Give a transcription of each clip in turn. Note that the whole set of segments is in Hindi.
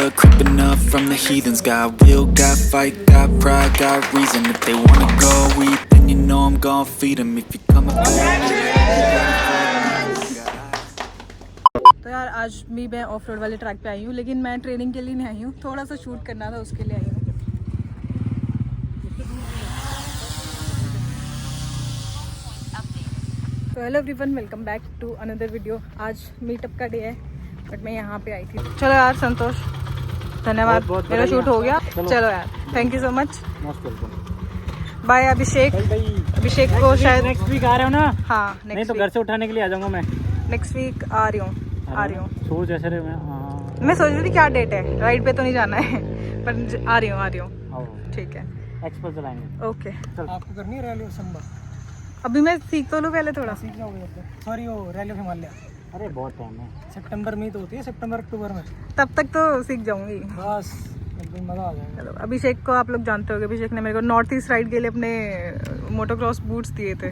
blood creeping up from the heathens. Got will, got fight, got pride, got reason. If they wanna go eat, then you know I'm gon' feed them. If you come up तो यार आज भी मैं ऑफ रोड वाले ट्रैक पे आई हूँ, लेकिन मैं ट्रेनिंग के लिए नहीं आई हूँ, थोड़ा सा शूट करना था उसके लिए आई हूँ। तो hello everyone, welcome back to another video. आज मीटअप का डे है बट मैं यहाँ पे आई थी। चलो यार संतोष, धन्यवाद, मेरा शूट हो गया। चलो यार, thank you so much. Bye Abhishek. Abhishek को शायद नेक्स्ट वीक आ रहे हो ना? हाँ, नहीं तो घर से उठाने के लिए आ जाऊंगा मैं। नेक्स्ट वीक आ रही हूँ। सोच ऐसे रहे मैं सोच रही थी क्या डेट है, राइड पे तो नहीं जाना है पर आ रही हूँ। ठीक है, एक्सप्रेस चलाएंगे। ओके। आपको करनी है रैली ऑफ संभा? अभी मैं सीख तो लूँ पहले थोड़ा। सीख जाओगे? सॉरी, वो रैली ऑफ हिमालय अरे बहुत टाइम है, सितंबर में तो होती है, सितंबर अक्टूबर में। तब तक तो सीख जाऊंगी बस एकदम मज़ा आ जाएगा। चलो, अभिषेक को आप लोग जानते होंगे, अभिषेक ने मेरे को नॉर्थ ईस्ट राइड के लिए अपने मोटोक्रॉस बूट्स दिए थे।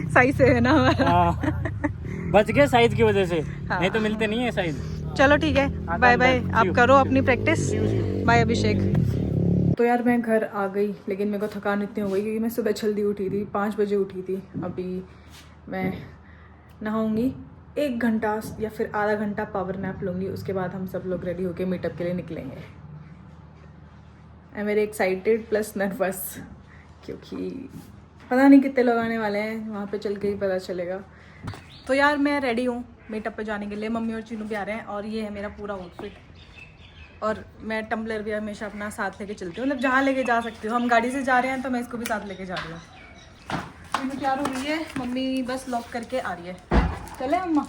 सही से है ना हमारा? बच गए साइज की वजह से। हाँ। नहीं तो मिलते नहीं है साइज। चलो ठीक है, बाय बाय। आप करो अपनी प्रैक्टिस। बाय अभिषेक। तो यार मैं घर आ गई, लेकिन मेरे को थकान इतनी हो गई क्योंकि मैं सुबह जल्दी उठी थी, 5 बजे उठी थी। अभी मैं नहाऊंगी, 1 घंटा या फिर आधा घंटा पावर नैप लूँगी, उसके बाद हम सब लोग रेडी होके मीटअप के लिए निकलेंगे। I am very excited plus nervous, क्योंकि पता नहीं कितने लोग आने वाले हैं, वहाँ पे चल के ही पता चलेगा। तो यार मैं रेडी हूँ मीटअप पे जाने के लिए। मम्मी और चीनू भी आ रहे हैं और ये है मेरा पूरा आउटफिट। और मैं टम्बलर भी हमेशा अपना साथ लेके चलती हूँ, मतलब जहाँ लेके जा सकती हूँ। हम गाड़ी से जा रहे हैं तो मैं इसको भी साथ लेके जा रही हूँ। चीनू तैयार हो गई है, मम्मी बस लॉक करके आ रही है। चले अम्मा?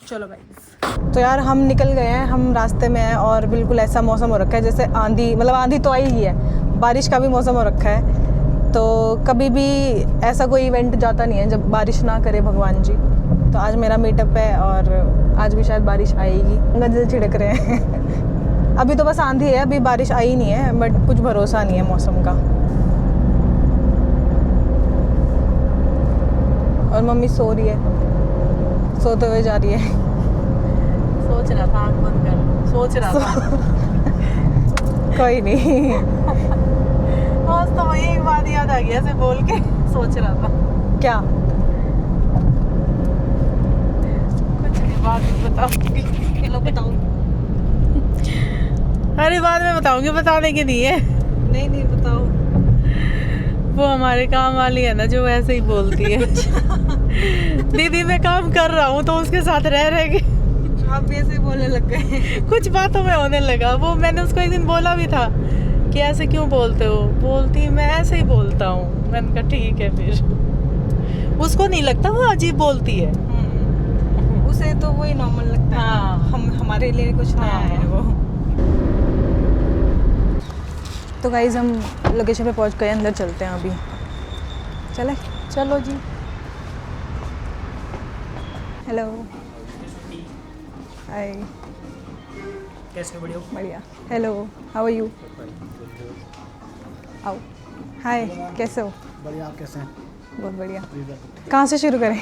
चलो भाई। तो यार हम निकल गए हैं, हम रास्ते में हैं और बिल्कुल ऐसा मौसम हो रखा है जैसे आंधी, मतलब आंधी तो आई ही है, बारिश का भी मौसम हो रखा है। तो कभी भी ऐसा कोई इवेंट जाता नहीं है जब बारिश ना करे भगवान जी। तो आज मेरा मीटअप है और आज भी शायद बारिश आएगी, गंजे छिड़क रहे हैं। अभी तो बस आंधी है, अभी बारिश आई नहीं है, बट कुछ भरोसा नहीं है मौसम का। और मम्मी सो रही है, सोते हुए जा रही है। सोच रहा था, आँख बंद कर सोच रहा था। कोई नहीं। बस तो वही एक बात याद आ गया, ऐसे बोल के सोच रहा था। क्या? कुछ नहीं, बाद में बताऊंगी। चलो बताओ। अरे बाद में बताऊंगी, बताने की नहीं है। नहीं बताओ। वो हमारे काम वाली है ना, जो ऐसे ही बोलती है। दीदी मैं काम कर रहा हूँ तो उसके साथ रह के आप भी ऐसे बोलने लग गए। कुछ बातों में होने लगा। वो मैंने उसको एक दिन बोला भी था कि ऐसे क्यों बोलते हो, बोलती मैं ऐसे ही बोलता हूँ। मैंने कहा ठीक है। फिर उसको नहीं लगता वो अजीब बोलती है, उसे तो वही नॉर्मल लगता है। हाँ। हम हमारे लिए कुछ नया है वो। तो गाइज हम लोकेशन पे पहुंच गए, अंदर चलते हैं अभी। चले? चलो जी। हेलो, हाय। कैसे? बढ़िया। बढ़िया। Hello, how are you? आओ। हाय, कैसे हो? बढ़िया, आप कैसे हैं? बहुत बढ़िया। कहाँ से शुरू करें?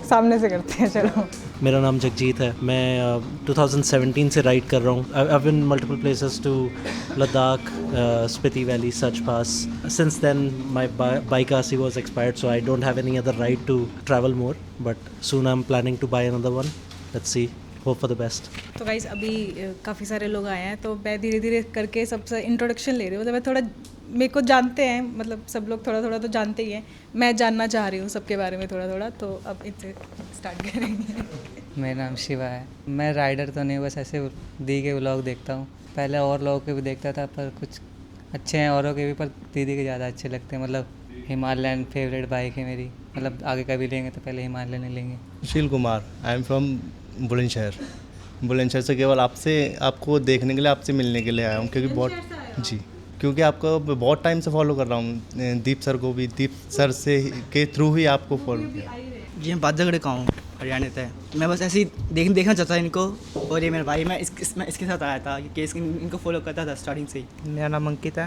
सामने से करते हैं, चलो। मेरा नाम जगजीत है। मैं 2017 से राइड कर रहा हूँ। I have been multiple places to Ladakh, Spiti valley, such pass. Since then my bike RC was expired, so I don't have any other ride to travel more, but soon I'm planning to buy another one. Let's see, hope for the best. तो गाइज अभी काफ़ी सारे लोग आए हैं, तो मैं धीरे धीरे करके सबसे इंट्रोडक्शन ले रही हूँ। तो मैं थोड़ा, मेरे को जानते हैं, मतलब सब लोग थोड़ा थोड़ा तो जानते ही हैं, मैं जानना चाह रही हूँ सबके बारे में थोड़ा थोड़ा। तो अब इनसे स्टार्ट करेंगे। मेरा नाम शिवा है। मैं राइडर तो नहीं, बस ऐसे दी के व्लॉग देखता हूँ। पहले और लोगों के भी देखता था, पर कुछ अच्छे हैं औरों के भी, पर दीदी के ज़्यादा अच्छे लगते हैं। मतलब हिमालयन फेवरेट बाइक है मेरी, मतलब आगे कभी लेंगे तो पहले हिमालयन ही लेंगे। Sushil Kumar, I am from Bulandshahr से केवल आपको देखने के लिए, आपसे मिलने के लिए आया हूँ, क्योंकि आपको बहुत टाइम से फॉलो कर रहा हूँ। दीप सर को भी, दीप सर से के थ्रू ही आपको फॉलो किया। जी, मैं बादगढ़ का हूँ, हरियाणा से। मैं बस ऐसे ही देखना चाहता था इनको, और ये मेरा भाई, मैं इसके साथ आया था कि इनको फॉलो करता था स्टार्टिंग से ही। मेरा नाम अंकित है,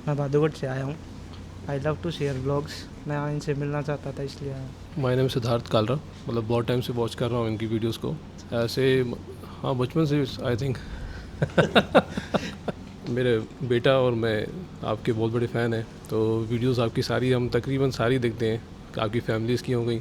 मैं भादुगढ़ से आया हूँ। I love to share vlogs, मैं इनसे मिलना चाहता था इसलिए आया। माय नेम सिद्धार्थ कालरा, मतलब बहुत टाइम से वॉच कर रहा हूँ इनकी वीडियोस को ऐसे। हाँ, बचपन से आई थिंक मेरे बेटा और मैं आपके बहुत बड़े फ़ैन हैं, तो वीडियोस आपकी सारी हम तकरीबन सारी देखते हैं। आपकी फैमिलीज़ की हो गई,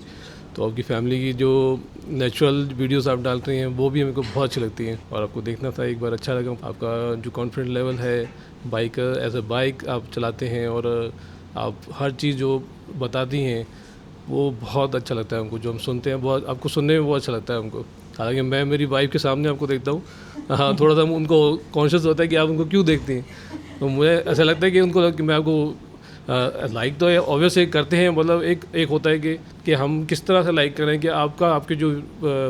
तो आपकी फैमिली की जो नेचुरल वीडियोस आप डाल रही हैं वो भी मेरे को बहुत अच्छी लगती हैं, और आपको देखना था एक बार, अच्छा लगा। आपका जो कॉन्फिडेंट लेवल है बाइक एज अ बाइक आप चलाते हैं, और आप हर चीज़ जो बताती हैं वो बहुत अच्छा लगता है हमको। जो हम सुनते हैं बहुत, आपको सुनने में बहुत अच्छा लगता है हमको। हालांकि मैं मेरी वाइफ के सामने आपको देखता हूँ, हाँ, थोड़ा सा उनको कॉन्शियस होता है कि आप उनको क्यों देखती हैं, तो मुझे ऐसा लगता है कि उनको कि मैं आपको लाइक तो ऑब्वियसली करते हैं, मतलब एक होता है कि हम किस तरह से लाइक करें कि आपके जो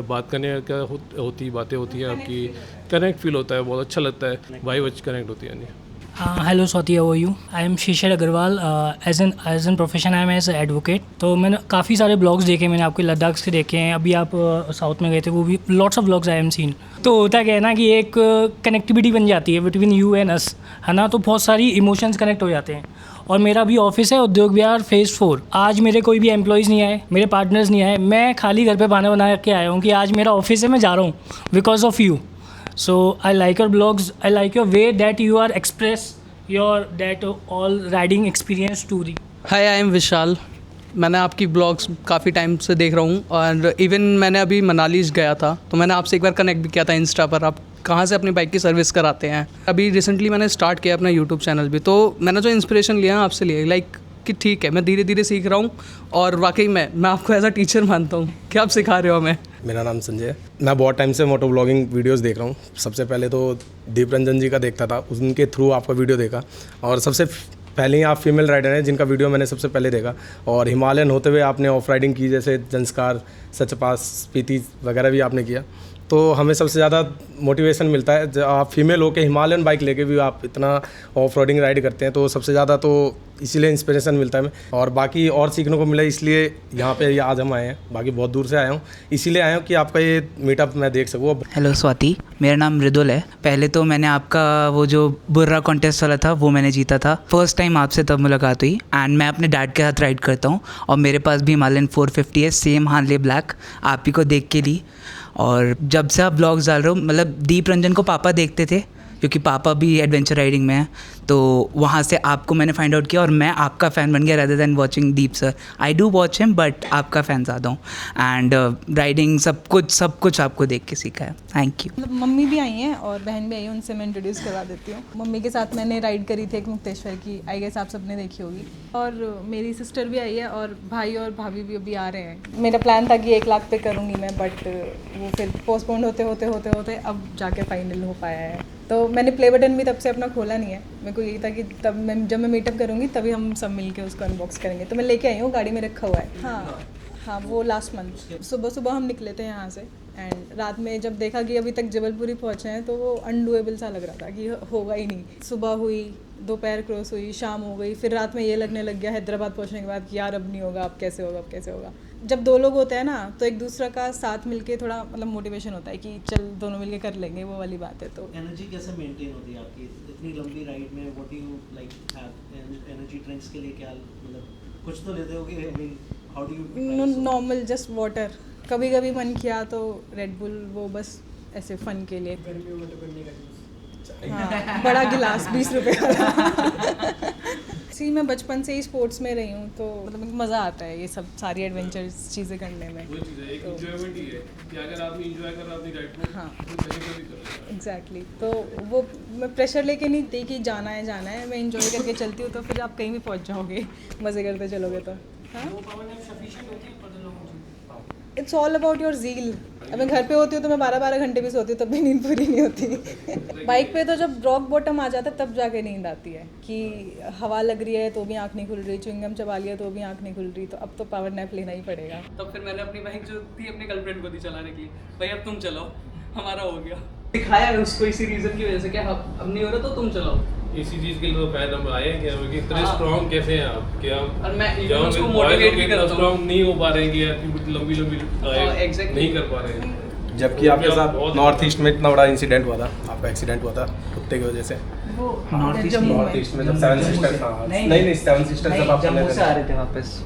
बात करने का होती बातें होती हैं, आपकी कनेक्ट फील होता है, बहुत अच्छा लगता है, वाइब अच्छी कनेक्ट होती है। Hello Swati, how are you? I am Shishir Agarwal. As an profession I am as advocate. तो मैंने काफ़ी सारे ब्लॉग्स देखे, मैंने आपके लद्दाख से देखे हैं, अभी आप साउथ में गए थे, वो भी lots of vlogs I am seen. तो होता क्या है ना कि एक कनेक्टिविटी बन जाती है बिटवीन यू एंड अस, है ना, तो बहुत सारी इमोशंस कनेक्ट हो जाते हैं। और मेरा भी ऑफिस है उद्योग विहार फेज़ 4। आज मेरे कोई भी एम्प्लॉयज़ नहीं आए, मेरे पार्टनर्स नहीं आए, मैं खाली घर पे खाना बना के आया हूँ कि आज मेरा ऑफिस है, मैं जा रहा हूँ because of you. So I like your blogs. I like your way that you are express your that all riding experience story. Hi, I am विशाल। मैंने आपकी ब्लॉग्स काफ़ी टाइम से देख रहा हूँ, और इवन मैंने अभी मनाली गया था तो मैंने आपसे एक बार कनेक्ट भी किया था इंस्टा पर। आप कहाँ से अपनी बाइक की सर्विस कराते हैं? अभी रिसेंटली मैंने स्टार्ट किया अपना यूट्यूब चैनल भी, तो मैंने जो इंस्पिरेशन लिया आपसे लिया, लाइक कि ठीक है, मैं धीरे धीरे सीख रहा हूँ, और वाकई मैं आपको एज अ टीचर मानता हूँ कि आप सिखा रहे हो हमें। मेरा नाम संजय है, मैं बहुत टाइम से मोटो ब्लॉगिंग वीडियोस देख रहा हूँ। सबसे पहले तो दीप रंजन जी का देखता था, उनके थ्रू आपका वीडियो देखा, और सबसे पहले ही आप फीमेल राइडर हैं जिनका वीडियो मैंने सबसे पहले देखा। और हिमालयन होते हुए आपने ऑफ राइडिंग की, जैसे जंस्कार, सचपास, स्पीति वगैरह भी आपने किया, तो हमें सबसे ज़्यादा मोटिवेशन मिलता है। जब आप फीमेल होकर हिमालयन बाइक लेके भी आप इतना ऑफ रोडिंग राइड करते हैं, तो सबसे ज़्यादा तो इसीलिए इंस्पिरेशन मिलता है हमें, और बाकी और सीखने को मिला, इसलिए यहाँ पे आज हम आए हैं। बाकी बहुत दूर से आया हूँ, इसीलिए आया हूँ कि आपका ये मीटअप मैं देख सकूँ। हेलो स्वाति, मेरा नाम मृदुल है। पहले तो मैंने आपका वो जो बुर्रा कॉन्टेस्ट वाला था वो मैंने जीता था, फर्स्ट टाइम आपसे तब मुलाकात हुई। एंड मैं अपने डैड के साथ राइड करता हूँ, और मेरे पास भी हिमालयन 450 है, सेम हार्ले ब्लैक, आप ही को देख के ली। और जब से आप ब्लॉग्स डाल रहे हो, मतलब दीप रंजन को पापा देखते थे क्योंकि पापा भी एडवेंचर राइडिंग में है, तो वहाँ से आपको मैंने फाइंड आउट किया, और मैं आपका फ़ैन बन गया rather than watching Deep sir. I do watch him but आपका फ़ैन ज़्यादा हूँ, एंड राइडिंग सब कुछ आपको देख के सीखा है। Thank you. मतलब मम्मी भी आई हैं और बहन भी आई है, उनसे मैं इंट्रोड्यूस करवा देती हूँ। मम्मी के साथ मैंने राइड करी थी एक मुक्तेश्वर की, आई गेस आप सबने देखी होगी, और मेरी सिस्टर भी आई है, और भाई और भाभी भी अभी आ रहे हैं। मेरा प्लान था कि 1 लाख पे करूँगी मैं, बट वो फिर पोस्टपोन होते अब जाके फाइनल हो पाया है। तो मैंने प्ले बटन भी तब से अपना खोला नहीं है, मेरे को यही था कि जब मैं मीटअप करूँगी तभी हम सब मिलके उसको अनबॉक्स करेंगे। तो मैं लेके आई हूँ, गाड़ी में रखा हुआ है। हाँ, वो लास्ट मंथ सुबह हम निकले थे यहाँ से, एंड रात में जब देखा कि अभी तक जबलपुर ही पहुँचे हैं, तो वो अनडूएबल सा लग रहा था कि होगा ही नहीं। सुबह हुई, दोपहर क्रॉस हुई, शाम हो गई, फिर रात में ये लगने लग गया हैदराबाद पहुँचने के बाद कि यार अब नहीं होगा, अब कैसे होगा। जब 2 लोग होते हैं ना, तो एक दूसरे का साथ मिलके थोड़ा मतलब मोटिवेशन होता है कि चल दोनों मिलके कर लेंगे, वो वाली बात है। तो एनर्जी कैसे मेंटेन होती है आपकी इतनी लंबी राइड में? What do you like have? Energy drinks के लिए क्या, मतलब कुछ तो लेते होगे? I mean how do you? Normal just water, कभी मन किया तो रेड बुल, वो बस ऐसे फन के लिए। हाँ, बड़ा गिलास 20 रुपये वाला। सी मैं बचपन से ही स्पोर्ट्स में रही हूँ, तो मतलब मज़ा आता है ये सब सारी एडवेंचर्स चीज़ें करने में। वो चीज़ है, एक एंजॉयमेंट ही है कि अगर आप एंजॉय कर रहे हो अपनी राइड को, हाँ तो कहीं पर भी करो। एग्जैक्टली, तो वो मैं प्रेशर लेके नहीं थी कि जाना है, मैं एंजॉय करके चलती हूँ, तो फिर आप कहीं भी पहुँच जाओगे मज़े करते चलोगे तो। हाँ, it's all about your zeal. अब मैं घर पे होती हूँ तो मैं 12-12 घंटे भी सोती हूँ, तब भी नींद पूरी नहीं होती। बाइक पे तो जब रॉक बॉटम आ जाता है तब जाके नींद आती है कि हवा लग रही है तो भी आँख नहीं खुल रही, च्युइंगम चबा लिया तो भी आँख नहीं खुल रही, तो अब तो पावर नैप लेना ही पड़ेगा। तब फिर मैंने अपनी बाइक जो थी अपनी गर्लफ्रेंड को दी चलाने के लिए, भाई अब तुम चलाओ, हमारा हो गया। दिखाया है उसको इसी रीज़न की वजह से, क्या अब नहीं हो रहा तो तुम चलाओ। इसी चीज़ के लिए तो फैन हम आए हैं कि हम इतने स्ट्रॉन्ग कैसे हैं आप, कि हम और मैं उसको मोटिवेट भी करता हूं, स्ट्रॉन्ग नहीं हो पा रहे हैं कि यार लंबी नहीं कर पा रहे हैं। जबकि आपके साथ नॉर्थ ईस्ट में इतना बड़ा इंसिडेंट हुआ था, आपका एक्सीडेंट हुआ था कुत्ते की वजह से, वो north east Jammu north east में जब सेवन सिस्टर्स था नहीं सेवन सिस्टर्स जब आप जम्मू से आ रहे थे वापस,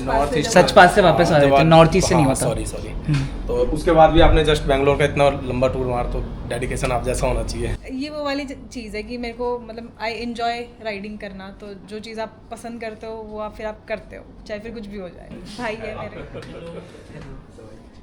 नॉर्थ ईस्ट सचपास से वापस आ रहे थे, नॉर्थ ईस्ट से नहीं होता। सॉरी तो उसके बाद भी आपने जस्ट बैंगलोर का इतना लंबा टूर मार, तो डेडिकेशन आप जैसा होना चाहिए। ये वो वाली चीज़ है कि मेरे को मतलब आई एंजॉय राइडिंग करना, तो जो चीज़ आप पसंद करते हो वो आप फिर आप करते हो, चाहे फिर कुछ भी हो जाए। भाई है मेरे।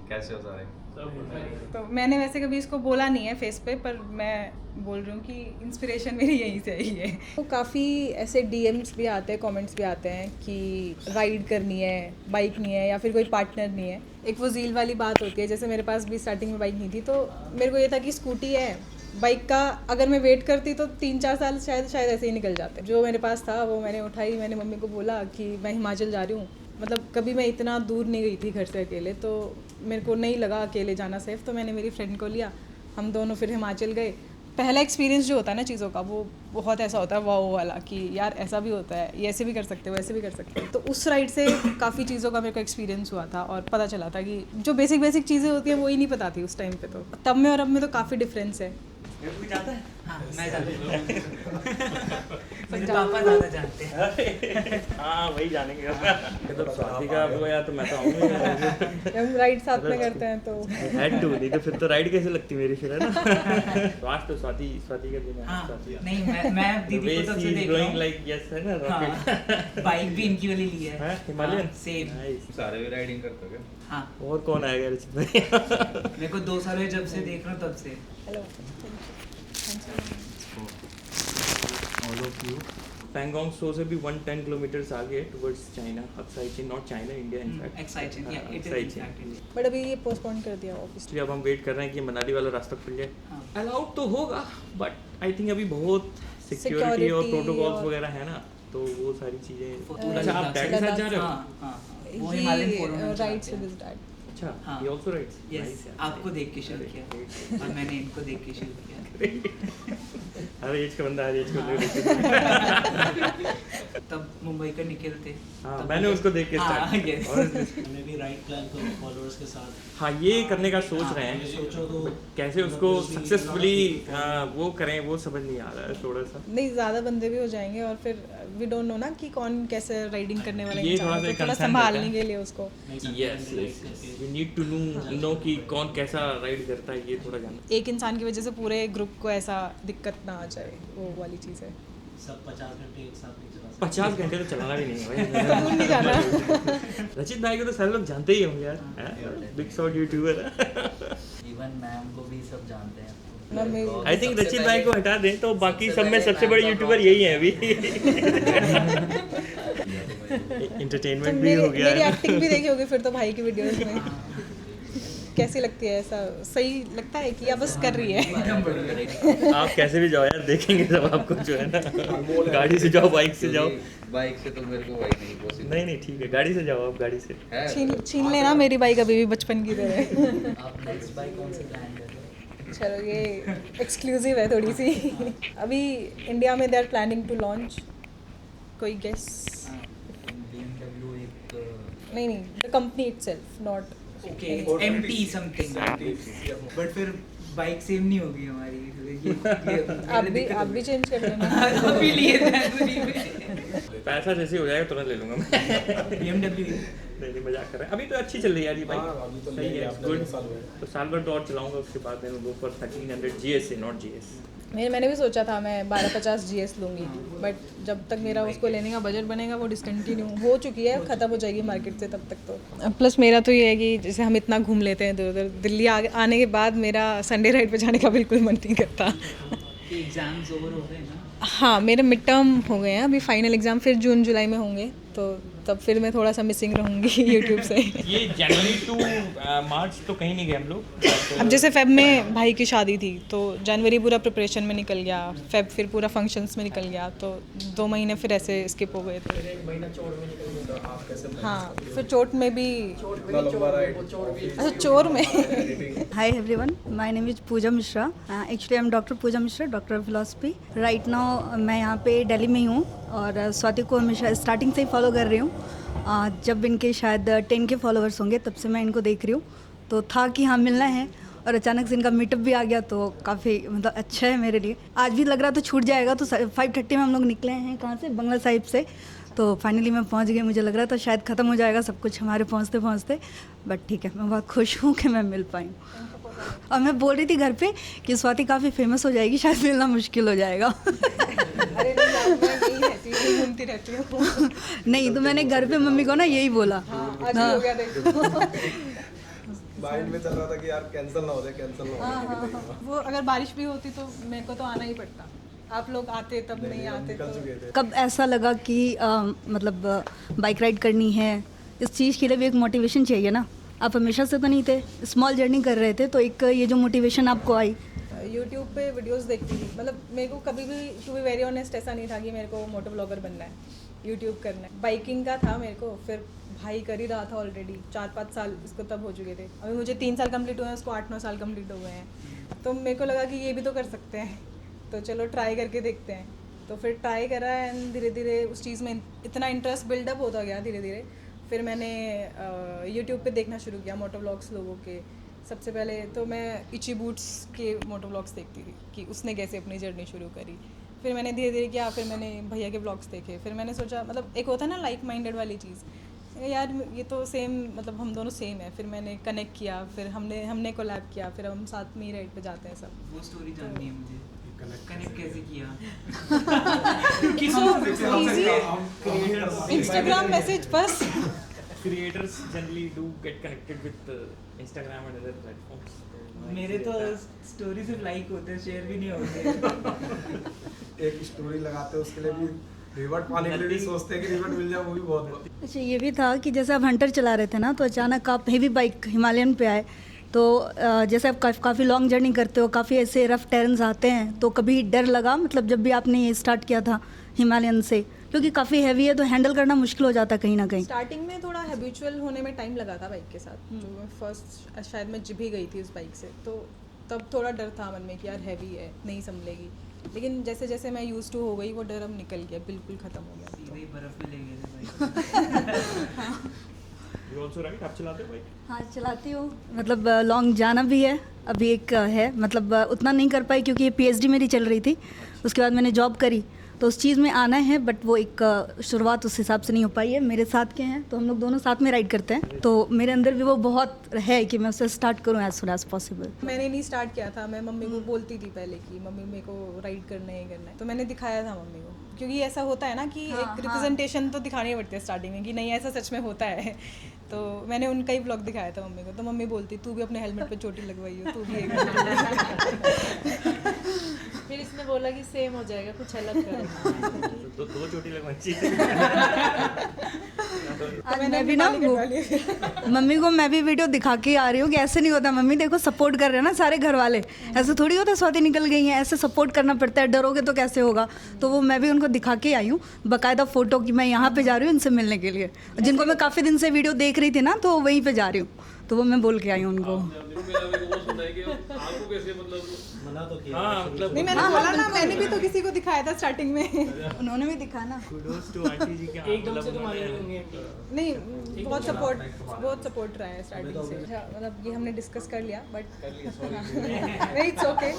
कैसे हो सारे? तो मैंने वैसे कभी इसको बोला नहीं है फेस पे, पर मैं बोल रही हूँ कि इंस्पिरेशन मेरी यहीं से आई है। तो काफ़ी ऐसे डीएम्स भी आते हैं, कमेंट्स भी आते हैं कि राइड करनी है, बाइक नहीं है या फिर कोई पार्टनर नहीं है। एक वो ज़ील वाली बात होती है, जैसे मेरे पास भी स्टार्टिंग में बाइक नहीं थी, तो मेरे को ये था कि स्कूटी है, बाइक का अगर मैं वेट करती तो 3-4 साल शायद ऐसे ही निकल जाते। जो मेरे पास था वो मैंने उठाई, मैंने मम्मी को बोला कि मैं हिमाचल जा रही हूँ। मतलब कभी मैं इतना दूर नहीं गई थी घर से अकेले, तो मेरे को नहीं लगा अकेले जाना सेफ़, तो मैंने मेरी फ्रेंड को लिया, हम दोनों फिर हिमाचल गए। पहला एक्सपीरियंस जो होता है ना चीज़ों का, वो बहुत ऐसा होता है वाओ वाला कि यार ऐसा भी होता है, ये ऐसे भी कर सकते हो, वैसे भी कर सकते हो। तो उस राइड से काफ़ी चीज़ों का मेरे को एक्सपीरियंस हुआ था और पता चला था कि जो बेसिक चीज़ें होती हैं वो ही नहीं पता थी उस टाइम पे। तो तब में और अब में तो काफ़ी डिफरेंस है। जाता है? हाँ, मैं जाता हूँ। मेरे पापा ज़्यादा जानते हैं। हाँ वही जानेंगे। तो स्वाति का आपको यार, तो मैं तो आऊँगा। हम राइड साथ में करते हैं तो हैड टू, नहीं तो फिर तो राइड कैसे लगती मेरी फिर, है ना? तो स्वाति का दिन है। हाँ, नहीं मैं दीदी को तब से देख रहा हूँ। लाइक यस है ना, रॉकेट। बाइक भी इनकी वाली ली है, हिमालयन सेम। सारे भी राइडिंग करते हो क्या? हाँ। और कौन आएगा इसमें? मेरे को 2 साल हुए जब से देख रहा हूँ, तब से। Hello all of you. Pangong Tso से भी 110 किलोमीटर्स आगे towards China, Aksai Chin, not China, India in fact. Aksai Chin, या इट इज एक्चुअली। बट अभी ये पोस्टपोन कर दिया ऑफिशियली। अब हम वेट कर रहे हैं कि मनाली वाला रास्ता खुल जाए। अलाउड तो होगा, बट आई थिंक अभी बहुत सिक्योरिटी और प्रोटोकॉल्स वगैरह है ना, तो वो सारी चीज़ें। अच्छा, आप डैड के साथ जा रहे हो? हाँ, वो हिमालयन फोरम में राइड्स विद हिज डैड। अच्छा, ये आल्सो राइड्स? यस, आपको देख के शुरू किया और मैंने इनको देख के शुरू किया। हर एज का बंदा हर एज को तब मुंबई का निखिल थे। हाँ, मैंने उसको देख के स्टार्ट किया। हमने भी राइड प्लान करो फॉलोअर्स के साथ। हाँ, ये करने का सोच रहे हैं। सोचो तो कैसे उसको सक्सेसफुली वो करें, वो समझ नहीं आ रहा है थोड़ा सा। नहीं, ज़्यादा बंदे भी हो जाएंगे और फिर वी डोंट नो ना कि कौन कैसे राइडिंग करने वाला ये इंसान है, तो थोड़ा संभालने के लिए उसको। Yes, you need to know कि कौन कैसा राइड करता है, ये थोड़ा जानना। एक इंसान की वजह से पूरे ग्रुप को ऐसा दिक्कत ना आ जाए, वो वाली चीज़ है। सब 50 घंटे एक साथ नहीं चला सकते। 50 घंटे तो चलाना भी नहीं है भाई। दूर नहीं जाना। रचित भाई को तो सारे लोग जानते ही होंगे यार, big shot YouTuber. Even ma'am को भी सब जानते हैं। आई थिंक रचित भाई को हटा दें तो बाकी सब में सबसे बड़े यूट्यूबर यही है अभी। एंटरटेनमेंट भी हो गया। मेरी एक्टिंग भी देखी होगी फिर तो भाई की वीडियोस में। कैसी लगती है? ऐसा सही लगता है कि या बस कर रही है? आप कैसे भी जाओ यार, देखेंगे सब आपको, जो है ना। गाड़ी से जाओ, बाइक से जाओ। बाइक से तो मेरे को बाइक नहीं पॉसिबल। नहीं ठीक है, गाड़ी से जाओ आप, गाड़ी से। छीन लेना मेरी बाइक अभी भी बचपन की तरह। आप नेक्स्ट बाइक कौन सी प्लान कर रहे हो? चलो, ये एक्सक्लूसिव है थोड़ी सी। अभी इंडिया में they are planning to launch, कोई गेस? BMW एक नहीं, the company itself, not okay, MT something. But फिर बाइक सेम नहीं होगी हमारी। आप भी चेंज कर लेना। अभी लिए पैसा जैसे हो जाएगा तुरंत ले लूंगा मैं। BMW नहीं मजाक कर रहे हैं। अभी तो अच्छी चल रही है यार ये बाइक, सही है, गुड। तो साल भर तो और चलाऊंगा, उसके बाद मैं गो फॉर 1300 GS से, नॉट GS। मैंने भी सोचा था मैं 1250 GS लूँगी, बट जब तक मेरा उसको लेने का बजट बनेगा वो डिसकंटिन्यू हो चुकी है, ख़त्म हो जाएगी मार्केट से तब तक तो। प्लस मेरा तो ये है कि जैसे हम इतना घूम लेते हैं इधर उधर, दिल्ली आने के बाद मेरा संडे राइड पे जाने का बिल्कुल मन नहीं करता। एग्जाम्स ओवर हो गए ना? हाँ, मेरे मिड टर्म हो गए हैं, अभी फाइनल एग्ज़ाम फिर जून जुलाई में होंगे, तो तब फिर मैं थोड़ा सा मिसिंग रहूँगी यूट्यूब से। ये जनवरी टू मार्च तो कहीं नहीं गए हम लोग। अब जैसे फेब में भाई की शादी थी, तो जनवरी पूरा प्रिपरेशन में निकल गया, फेब फिर पूरा फंक्शंस में निकल गया, तो 2 महीने फिर ऐसे स्किप हो गए थे। 1 महीना चोट में निकल गया था, आप कैसे? हाँ, फिर चोट में भी। अच्छा, चोर में। Hi everyone, my name is Pooja Mishra. Actually I'm Dr. Pooja Mishra, Doctor of Philosophy. Right now मैं यहाँ पे दिल्ली में ही हूँ और स्वाति को हमेशा स्टार्टिंग से ही फॉलो कर रही हूँ। जब इनके शायद 10K फॉलोअर्स होंगे तब से मैं इनको देख रही हूँ, तो था कि हाँ मिलना है, और अचानक से इनका मीटअप भी आ गया तो काफ़ी मतलब अच्छा है मेरे लिए। आज भी लग रहा था छूट जाएगा, तो 5:30 में हम लोग निकले हैं कहाँ से, बंगला साहिब से, तो फाइनली मैं पहुंच गई। मुझे लग रहा था शायद ख़त्म हो जाएगा सब कुछ हमारे पहुंचते पहुंचते, बट ठीक है, मैं बहुत खुश हूँ कि मैं मिल पाई। और मैं बोल रही थी घर पे कि स्वाति काफ़ी फेमस हो जाएगी, शायद मिलना मुश्किल हो जाएगा। अरे नहीं, घूमती रहती हूँ। नहीं तो मैंने घर पे मम्मी को ना यही बोला। आज हो गया देखो। माइंड में चल रहा था कि यार कैंसिल ना हो जाए, कैंसिल ना हो जाए। वो अगर बारिश भी होती तो मेरे को तो आना ही पड़ता, आप लोग आते तब नहीं आते तो। कब ऐसा लगा कि मतलब बाइक राइड करनी है, इस चीज़ के लिए भी एक मोटिवेशन चाहिए ना। आप हमेशा से तो नहीं थे, स्मॉल जर्नी कर रहे थे, तो एक ये जो मोटिवेशन आपको आई। यूट्यूब पे वीडियोस देखती थी, मतलब मेरे को कभी भी टू बी वेरी ऑनेस्ट ऐसा नहीं था कि मेरे को मोटो ब्लॉगर बनना है, यूट्यूब करना है। बाइकिंग का था मेरे को, फिर भाई कर ही रहा था ऑलरेडी, 4-5 साल इसको तब हो चुके थे। अभी मुझे 3 साल कंप्लीट हुए हैं, उसको 8-9 साल कंप्लीट हो गए हैं। तो मेरे को लगा कि ये भी तो कर सकते हैं, तो चलो ट्राई करके देखते हैं। तो फिर ट्राई करा एंड धीरे धीरे उस चीज़ में इतना इंटरेस्ट बिल्डअप होता गया धीरे धीरे। फिर मैंने यूट्यूब पे देखना शुरू किया मोटो व्लॉग्स लोगों के। सबसे पहले तो मैं इची बूट्स के मोटो व्लॉग्स देखती थी कि उसने कैसे अपनी जर्नी शुरू करी। फिर मैंने धीरे धीरे किया, फिर मैंने भैया के व्लॉग्स देखे। फिर मैंने सोचा, मतलब एक होता है ना लाइक माइंडेड वाली चीज़, यार ये तो सेम, मतलब हम दोनों सेम है। फिर मैंने कनेक्ट किया, फिर हमने कोलैब किया, फिर हम साथ में ही राइड पे जाते हैं सब। वो स्टोरी जाननी है मुझे, कनेक्ट कैसे किया? इंस्टाग्राम मैसेज बस। Creators generally do get connected with Instagram and other platforms. मेरे तो स्टोरी सिर्फ लाइक होते हैं, शेयर भी नहीं होते। एक स्टोरी लगाते हैं उसके लिए भी रिवर्ट पाने के लिए भी सोचते हैं कि रिवर्ट मिल जाए, वो भी बहुत। अच्छा, ये भी था कि जैसे आप हंटर चला रहे थे ना, तो अचानक आप हेवी बाइक हिमालयन पे आए, तो जैसे आप काफ़ी लॉन्ग जर्नी करते हो, काफ़ी ऐसे रफ टेरेंस आते हैं, तो कभी डर लगा, मतलब जब भी आपने ये स्टार्ट किया था हिमालयन से, क्योंकि काफ़ी हैवी है तो हैंडल करना मुश्किल हो जाता कहीं ना कहीं। स्टार्टिंग में थोड़ा हैबिचुअल होने में टाइम लगा था बाइक के साथ। जो मैं फर्स्ट शायद मैं जिप ही गई थी उस बाइक से, तो तब थोड़ा डर था मन में कि यार हैवी है, नहीं संभलेगी। लेकिन जैसे जैसे मैं यूज़ टू हो गई, वो डर अब निकल गया, बिल्कुल ख़त्म हो गया। सीधे ही बर्फ़ में ले गए थे बाइक। You also ride? आप चलाते हो बाइक? हाँ, चलाती हूँ, मतलब लॉन्ग जाना भी है। अभी एक है, मतलब उतना नहीं कर पाई क्योंकि PhD मेरी चल रही थी, उसके बाद मैंने जॉब करी, तो उस चीज़ में आना है, बट वो एक शुरुआत उस हिसाब से नहीं हो पाई है। मेरे साथ के हैं तो हम लोग दोनों साथ में राइड करते हैं, तो मेरे अंदर भी वो बहुत है कि मैं उसे स्टार्ट करूँ एज सुन एज पॉसिबल। मैंने नहीं स्टार्ट किया था, मैं मम्मी को बोलती थी पहले कि मम्मी मेरे को राइड करना है, तो मैंने दिखाया था मम्मी को, क्योंकि ऐसा होता है ना कि एक रिप्रेजेंटेशन तो दिखानी पड़ती है स्टार्टिंग में कि नहीं ऐसा सच में होता है। तो मैंने उनका ही ब्लॉग दिखाया था मम्मी को, तो मम्मी बोलती तू भी अपने हेलमेट पे चोटी लगवाई हो, तू भी फिर इसने बोला कि सेम हो जाएगा, कुछ अलग कर। दो चोटी लगवानी चाहिए। मैं भी ना मम्मी को मैं भी वीडियो दिखा के आ रही हूँ कि ऐसे नहीं होता मम्मी, देखो सपोर्ट कर रहे हैं ना सारे घर वाले, ऐसे थोड़ी होता है स्वाति निकल गई हैं, ऐसे सपोर्ट करना पड़ता है, डरोगे तो कैसे होगा। तो वो मैं भी उनको दिखा के आई हूँ बाकायदा फ़ोटो कि मैं यहाँ पे जा रही हूँ इनसे मिलने के लिए, जिनको मैं काफ़ी दिन से वीडियो देख रही थी ना, तो वहीं पर जा रही हूँ, तो वो मैं बोल के आई हूँ उनको। नहीं, मैंने बोला ना, मैंने भी तो किसी को दिखाया था स्टार्टिंग में। उन्होंने भी दिखाया ना। एकदम से नहीं, बहुत सपोर्ट रहा है स्टार्टिंग से। मतलब ये हमने डिस्कस कर लिया, बट नहीं, इट्स ओके।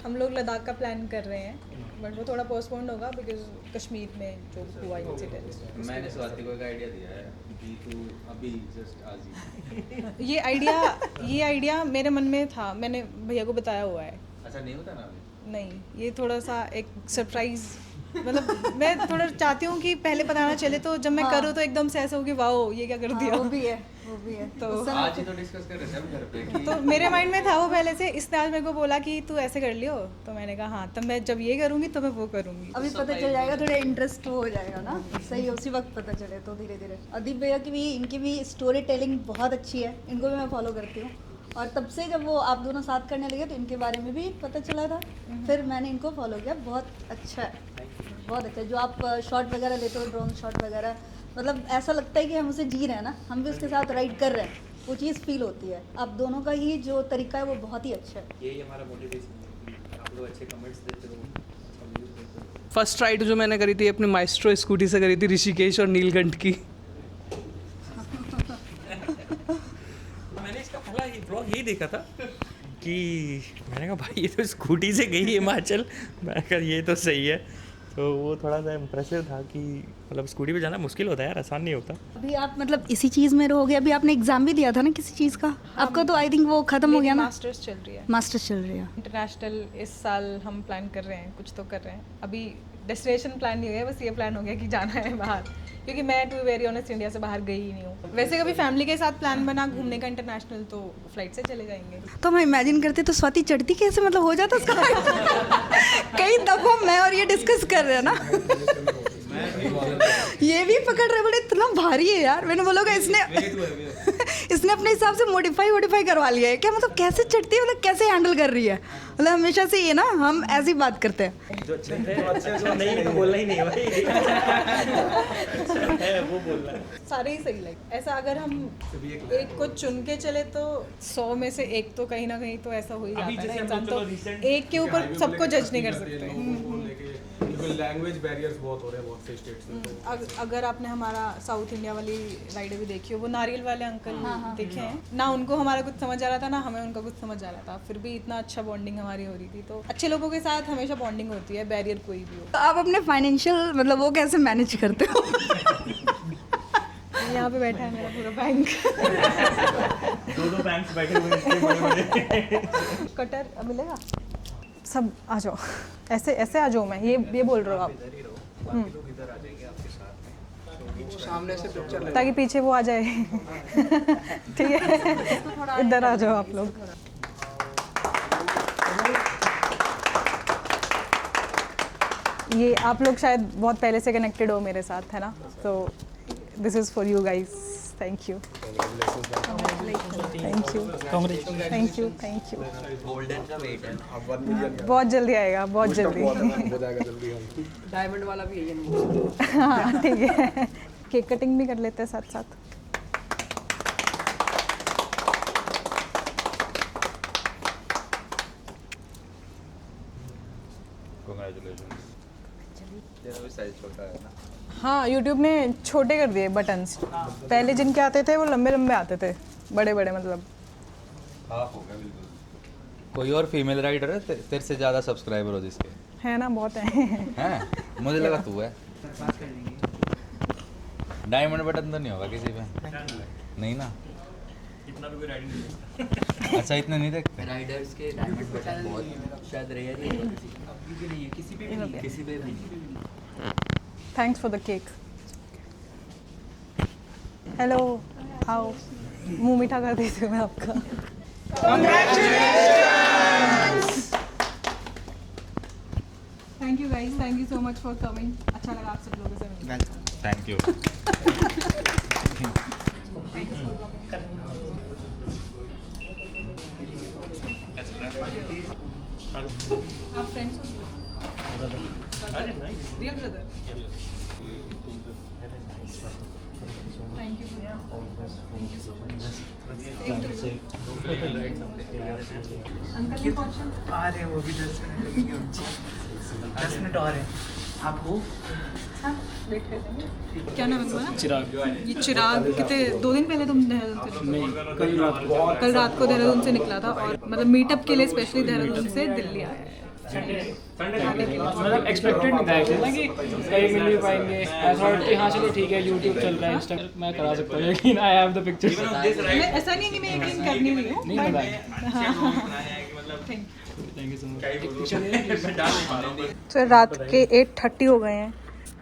हम लोग लद्दाख का प्लान कर रहे हैं, बट वो थोड़ा पोस्टपोन्ड होगा बिकॉज कश्मीर में जो हुआ इंसिडेंट। मैंने स्वाति को एक आइडिया दिया है कि तू अभी जस्ट आज ही ये आइडिया मेरे मन में था, मैंने भैया को बताया हुआ है। अच्छा, नहीं होता ना अभी? नहीं, ये थोड़ा सा एक सरप्राइज, मतलब मैं थोड़ा चाहती हूँ कि पहले पता ना चले, तो जब मैं करूँ तो एकदम से ऐसा हो कि वाओ ये क्या कर दिया। वो भी है। तो आज ही तो डिस्कस कर रहे थे हम घर पे कि तो मेरे माइंड में था वो पहले से, इसने आज मेरे को बोला कि तू ऐसे कर लियो, तो मैंने कहा हाँ, तब मैं जब ये करूँगी तो मैं वो करूँगी। अभी पता चल जाएगा, थोड़ा इंटरेस्ट हो जाएगा ना, सही उसी वक्त पता चले तो धीरे धीरे। अदीप भैया की भी, इनकी भी स्टोरी टेलिंग बहुत अच्छी है, इनको भी मैं फॉलो करती हूँ, और तब से जब वो आप दोनों साथ करने लगे तो इनके बारे में भी पता चला था, फिर मैंने इनको फॉलो किया। बहुत अच्छा है, बहुत अच्छा है जो आप शॉट वगैरह लेते हो, ड्रोन शॉट वगैरह, मतलब ऐसा लगता है कि हम उसे जी रहे हैं ना, हम भी उसके साथ राइड कर रहे हैं, वो चीज़ फील होती है। आप दोनों का ही जो तरीका है वो बहुत ही अच्छा है। यही हमारा मोटिवेशन है कि आप लोग अच्छे कमेंट्स देते हो, अच्छा व्यूज़ देते हो। फर्स्ट राइड जो मैंने करी थी अपनी माइस्ट्रो स्कूटी से करी थी, ऋषिकेश और नीलकंठ की। मैंने इसका पहला ब्लॉग यही देखा था कि मैंने कहा भाई ये तो स्कूटी से गई हिमाचल, मैंने कहा ये तो सही है। तो वो थोड़ा सा इम्प्रेसिव था कि मतलब स्कूटी पे जाना मुश्किल होता है यार, आसान नहीं होता। अभी आप मतलब इसी चीज़ में रहोगे? अभी आपने एग्जाम भी दिया था ना किसी चीज़ का, आपका तो आई थिंक वो खत्म हो गया ना? मास्टर्स चल रही है। मास्टर्स चल रही है। इंटरनेशनल इस साल हम प्लान कर रहे हैं, कुछ तो कर रहे हैं। अभी डेस्टिनेशन प्लान नहीं हुआ, बस ये प्लान हो गया कि जाना है बाहर, क्योंकि मैं टू वेरी ऑनेस्ट इंडिया से बाहर गई ही नहीं हूँ। वैसे कभी फैमिली के साथ प्लान बना घूमने का इंटरनेशनल तो फ्लाइट से चले जाएंगे। तो हम इमेजिन करते तो स्वाति चढ़ती कैसे, मतलब हो जाता उसका? कई दफ़ा मैं और ये डिस्कस कर रहे हैं ना, ये भी पकड़ रहे, बोले इतना भारी है यार। मैंने बोला इसने अपने हिसाब से मॉडिफाई करवा लिया है क्या, मतलब कैसे चढ़ती है, मतलब कैसे हैंडल कर रही है, मतलब हमेशा से ये ना हम ऐसी बात करते हैं। जो अच्छे थे नहीं तो बोलना ही नहीं भाई है वो बोलना है। सारे ही सही लाइक ऐसा अगर हम एक को चुन के चले तो 100 में से एक तो कहीं ना कहीं तो ऐसा हो ही जाता है ना, इंसान तो एक के ऊपर सबको जज नहीं कर सकते। लैंग्वेज बैरियर्स बहुत हो रहे हैं बहुत से स्टेट्स में। अगर आपने हमारा साउथ इंडिया वाली राइडें भी देखी हो, वो नारियल वाले अंकल देखे हैं ना, उनको हमारा कुछ समझ आ रहा था ना हमें उनका कुछ समझ आ रहा था, फिर भी इतना अच्छा बॉन्डिंग हमारी हो रही थी। तो अच्छे लोगों के साथ हमेशा बॉन्डिंग होती है, बैरियर कोई भी हो। तो आप अपने फाइनेंशियल मतलब वो कैसे मैनेज करते हो? यहाँ पे बैठा है मेरा पूरा बैंक। दो बैंक्स बैठे हुए हैं। कटर मिलेगा? सब आ जाओ, ऐसे ऐसे आ जाओ। मैं ये बोल रहा हूँ आप, सामने से पिक्चर ताकि पीछे वो आ जाए। ठीक है, इधर आ जाओ आप लोग। ये आप लोग शायद बहुत पहले से कनेक्टेड हो मेरे साथ, है ना? तो this is for you guys. Thank you, thank you. Golden का वेट है, बहुत जल्दी आएगा, बहुत जल्दी। डायमंड वाला भी है। हाँ ठीक है, केक कटिंग भी कर लेते हैं साथ साथ। हाँ, YouTube ने छोटे कर दिए बटन्स। पहले जिनके आते थे वो लंबे लंबे आते थे, बड़े बड़े मतलब। कोई और फीमेल राइडर है तेरे से ज़्यादा सब्सक्राइबर हो जिसके? है ना, बहुत है। हैं? मुझे लगा तू है। डायमंड बटन तो नहीं होगा किसी पे? नहीं ना, इतना भी कोई राइडिंग नहीं। अच्छा इतना नहीं देखते राइडर्स के डायमंड बटन बहुत शायद रेयर ही है, किसी पे भी नहीं, किसी पे भी नहीं। Thanks for the cake. Hello, आओ, मुंह मीठा कर देती हूँ मैं आपका। Thank you guys, thank you so much for coming. अच्छा लगा आप सब लोगों से मिलकर। Thank you. आप फ्रेंड्स हो? Real brother. थैंक यू भैया, thank you so much. Uncle की फंक्शन आ रहे हैं, वो भी 10 मिनट लगेंगे, 10 मिनट और है। आप हो? हाँ, वेट कर लेंगे। क्या नाम है तुम्हारा? चिराग। ये चिराग कितने 2 दिन पहले तुम देहरादून से? नहीं, कल रात को देहरादून से निकला था और मतलब मीटअप के लिए स्पेशली देहरादून से दिल्ली आया है। मतलब एक्सपेक्टेड नहीं था एक्चुअली ना कि कहीं मिल भी पाएंगे। ऐसा कि हाँ चलो ठीक है, यूट्यूब चल रहा है, इंस्टाग्राम मैं करा सकता हूँ, लेकिन आई हैव द पिक्चर्स। ऐसा नहीं कि मैं यकीन करनी हुई हूँ, नहीं थैंक यू सो मच। तो रात के 8:30 हो गए हैं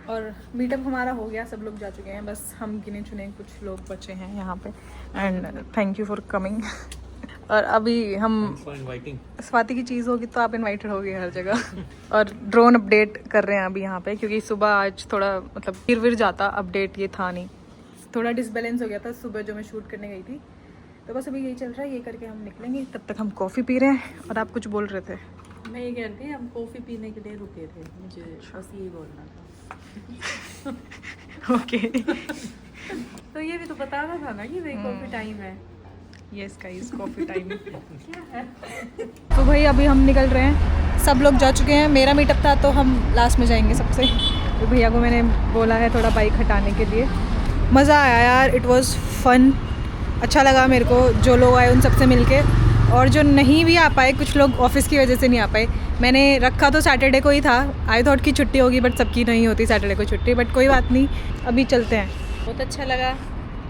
और मीटअप हमारा हो गया, सब लोग जा चुके हैं, बस हम गिने चुने कुछ लोग बचे हैं यहाँ पे। And thank you for coming. और अभी हम स्वाति की चीज़ होगी तो आप इनवाइटेड होगे हर जगह। और ड्रोन अपडेट कर रहे हैं अभी यहाँ पे, क्योंकि सुबह आज थोड़ा मतलब फिर जाता, अपडेट ये था नहीं, थोड़ा डिसबैलेंस हो गया था सुबह जो मैं शूट करने गई थी। तो बस अभी यही चल रहा है, ये करके हम निकलेंगे। तब तक हम कॉफ़ी पी रहे हैं। और आप कुछ बोल रहे थे? मैं ये कह रही थी हम कॉफ़ी पीने के लिए रुके थे, मुझे बस यही बोलना था। ओके। तो ये भी तो बताना था ना कि भाई कॉफ़ी टाइम है। Yes guys, coffee time. तो भाई अभी हम निकल रहे हैं, सब लोग जा चुके हैं। मेरा मीटअप था तो हम लास्ट में जाएंगे सबसे। तो भैया को मैंने बोला है थोड़ा बाइक हटाने के लिए। मज़ा आया यार, इट वाज फन, अच्छा लगा मेरे को जो लोग आए उन सबसे मिलके। और जो नहीं भी आ पाए, कुछ लोग ऑफिस की वजह से नहीं आ पाए, मैंने रखा तो सैटरडे को ही था। आई थॉट की छुट्टी होगी बट सबकी नहीं होती सैटरडे को छुट्टी, बट कोई बात नहीं, अभी चलते हैं। बहुत अच्छा लगा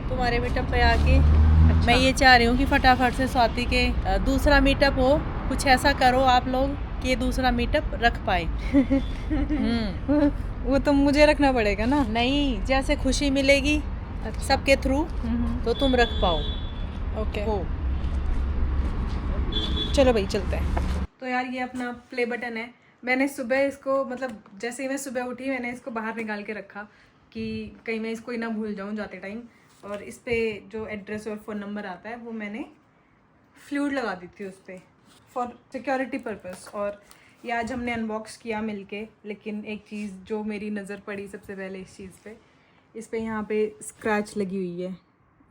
तुम्हारे मीटअप पे आके। अच्छा। मैं ये चाह रही हूँ कि फटाफट से स्वाति के दूसरा मीटअप हो, कुछ ऐसा करो आप लोग कि ये दूसरा मीटअप रख पाए। वो तो मुझे रखना पड़ेगा ना। नहीं, जैसे खुशी मिलेगी सबके थ्रू तो तुम रख पाओ। ओके चलो भाई चलते हैं। तो यार ये अपना प्ले बटन है, मैंने सुबह इसको मतलब जैसे ही मैं सुबह उठी मैंने इसको बाहर निकाल के रखा कि कहीं मैं इसको ही ना भूल जाऊँ जाते टाइम। और इस पर जो एड्रेस और फ़ोन नंबर आता है वो मैंने फ्लूइड लगा दी थी उस पर फॉर सिक्योरिटी पर्पस। और ये आज हमने अनबॉक्स किया मिलके, लेकिन एक चीज़ जो मेरी नज़र पड़ी सबसे पहले इस चीज़ पे, इस पे यहाँ पे स्क्रैच लगी हुई है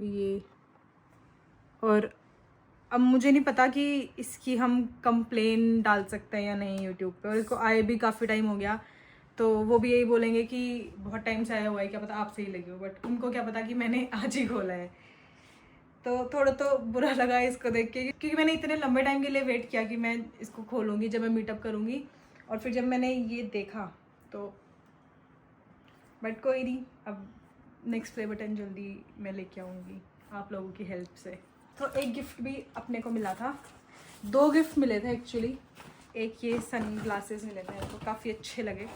ये। और अब मुझे नहीं पता कि इसकी हम कंप्लेन डाल सकते हैं या नहीं यूट्यूब पे, और इसको आए भी काफ़ी टाइम हो गया, तो वो भी यही बोलेंगे कि बहुत टाइम से आया हुआ है, क्या पता आपसे ही लगे हो, बट उनको क्या पता कि मैंने आज ही खोला है। तो थोड़ा तो बुरा लगा इसको देख के, क्योंकि मैंने इतने लंबे टाइम के लिए वेट किया कि मैं इसको खोलूँगी जब मैं मीटअप करूँगी, और फिर जब मैंने ये देखा तो बट कोई नहीं, अब नेक्स्ट प्ले बटन जल्दी मैं लेके आऊँगी आप लोगों की हेल्प से। तो एक गिफ्ट भी अपने को मिला था, 2 गिफ्ट मिले थे एक्चुअली। एक ये सन ग्लासेस मिले थे, तो काफ़ी अच्छे लगे,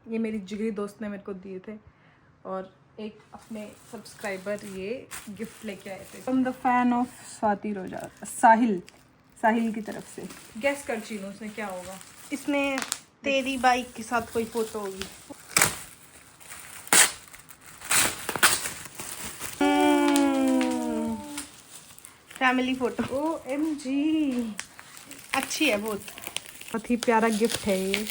ये मेरी जिगरी दोस्त ने मेरे को दिए थे। और एक अपने सब्सक्राइबर ये गिफ्ट लेके आए थे। From the fan of Swati रोजा, साहिल की तरफ से। गैस कर चीनू उसने क्या होगा, इसमें तेरी बाइक के साथ कोई फोटो होगी। Family photo. OMG अच्छी है बहुत ही प्यारा गिफ्ट है ये।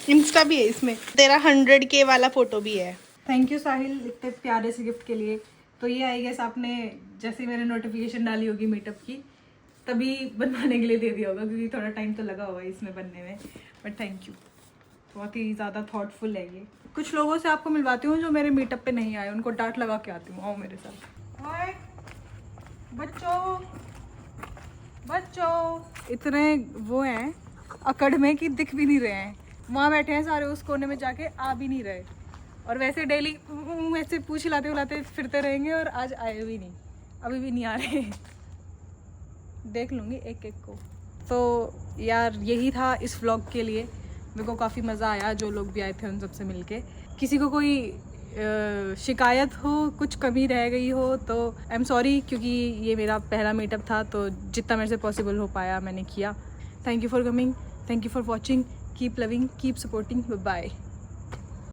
इंस्टा भी है इसमें, तेरा 100K वाला फोटो भी है। थैंक यू साहिल इतने प्यारे से गिफ्ट के लिए। तो ये आई गेस आपने जैसे ही मैंने नोटिफिकेशन डाली होगी मीटअप की तभी बनवाने के लिए दे दिया होगा, क्योंकि थोड़ा टाइम तो लगा होगा इसमें बनने में, बट थैंक यू, बहुत ही ज़्यादा थॉटफुल है ये। कुछ लोगों से आपको मिलवाती हूँ जो मेरे मीटअप पे नहीं आए, उनको डांट लगा के आती हूँ, आओ मेरे साथ। ओए बच्चों इतने वो हैं अकड़ में कि दिख भी नहीं रहे हैं, वहाँ बैठे हैं सारे उस कोने में जाके, आ भी नहीं रहे, और वैसे डेली ऐसे पूछ हिलाते हिलाते फिरते रहेंगे, और आज आए भी नहीं, अभी भी नहीं आ रहे। देख लूँगी एक एक को। तो यार यही था इस व्लॉग के लिए, मेरे को काफ़ी मज़ा आया, जो लोग भी आए थे उन सबसे मिलके। किसी को कोई शिकायत हो, कुछ कमी रह गई हो तो आई एम सॉरी, क्योंकि ये मेरा पहला मीटअप था, तो जितना मेरे से पॉसिबल हो पाया मैंने किया। Thank you for coming, thank you for watching, keep loving, keep supporting, bye.